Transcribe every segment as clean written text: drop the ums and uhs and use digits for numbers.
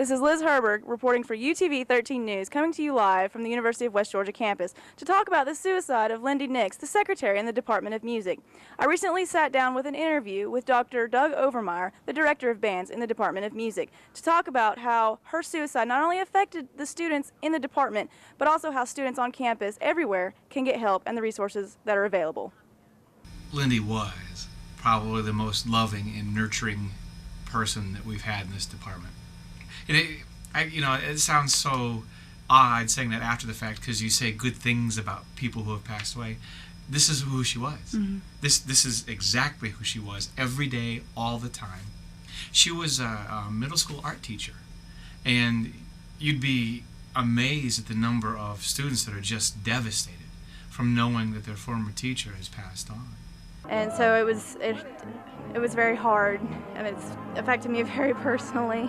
This is Liz Herbert reporting for UTV 13 News, coming to you live from the University of West Georgia campus to talk about the suicide of Lynde Nix, the secretary in the Department of Music. I recently sat down with an interview with Dr. Doug Overmier, the director of bands in the Department of Music, to talk about how her suicide not only affected the students in the department, but also how students on campus everywhere can get help and the resources that are available. Lynde was probably the most loving and nurturing person that we've had in this department. It sounds so odd saying that after the fact, because you say good things about people who have passed away. This is who she was. Mm-hmm. This is exactly who she was, every day, all the time. She was a middle school art teacher, and you'd be amazed at the number of students that are just devastated from knowing that their former teacher has passed on. And so it was very hard, and it's affected me very personally.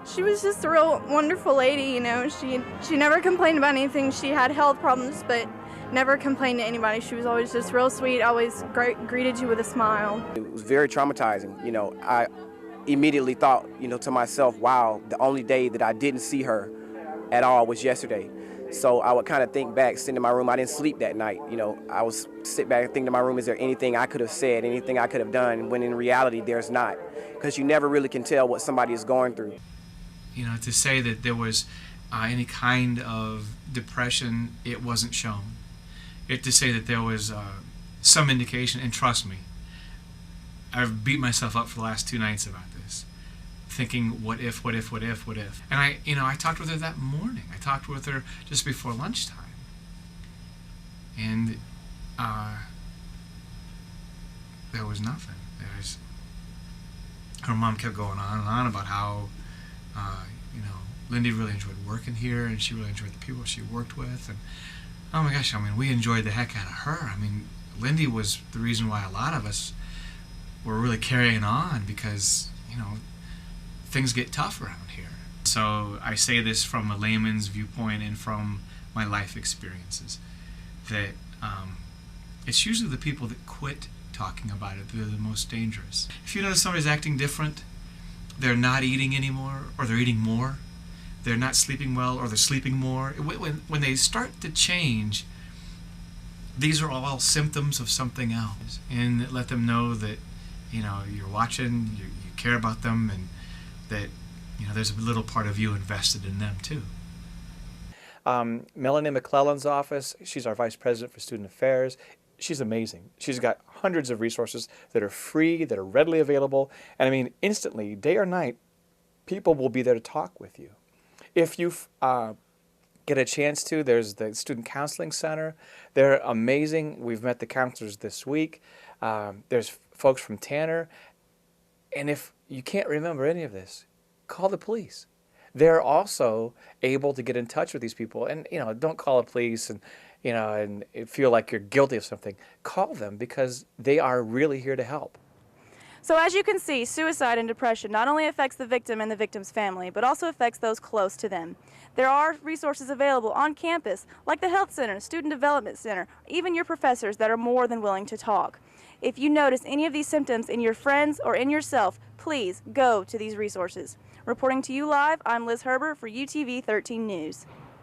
She was just a real wonderful lady, you know. She never complained about anything. She had health problems, but never complained to anybody. She was always just real sweet, always greeted you with a smile. It was very traumatizing. You know, I immediately thought, to myself, wow, the only day that I didn't see her at all was yesterday. So I would kind of think back, sitting in my room. I didn't sleep that night. I was sit back and think to my room, is there anything I could have said, anything I could have done, when in reality there's not, because you never really can tell what somebody is going through. To say that there was any kind of depression, it wasn't shown. To say that there was some indication, and trust me, I've beat myself up for the last 2 nights about this, thinking, what if? And I talked with her that morning. I talked with her just before lunchtime. And there was nothing. Her mom kept going on and on about how Lynde really enjoyed working here, and she really enjoyed the people she worked with, and oh my gosh, we enjoyed the heck out of her. Lynde was the reason why a lot of us were really carrying on, because things get tough around here. So I say this from a layman's viewpoint and from my life experiences, that it's usually the people that quit talking about it that are the most dangerous. If you notice somebody's acting different, they're not eating anymore, or they're eating more, they're not sleeping well, or they're sleeping more. When they start to change, these are all symptoms of something else. And let them know that, you're watching, you care about them, and that, there's a little part of you invested in them too. Melanie McClellan's office, she's our Vice President for Student Affairs. She's amazing. She's got hundreds of resources that are free, that are readily available. And instantly, day or night, people will be there to talk with you. If you get a chance to, there's the Student Counseling Center. They're amazing. We've met the counselors this week. There's folks from Tanner. And if you can't remember any of this, call the police. They're also able to get in touch with these people. And, don't call the police and feel like you're guilty of something. Call them, because they are really here to help. So as you can see, suicide and depression not only affects the victim and the victim's family, but also affects those close to them. There are resources available on campus, like the Health Center, Student Development Center, even your professors that are more than willing to talk. If you notice any of these symptoms in your friends or in yourself, please go to these resources. Reporting to you live, I'm Liz Herbert for UTV 13 News.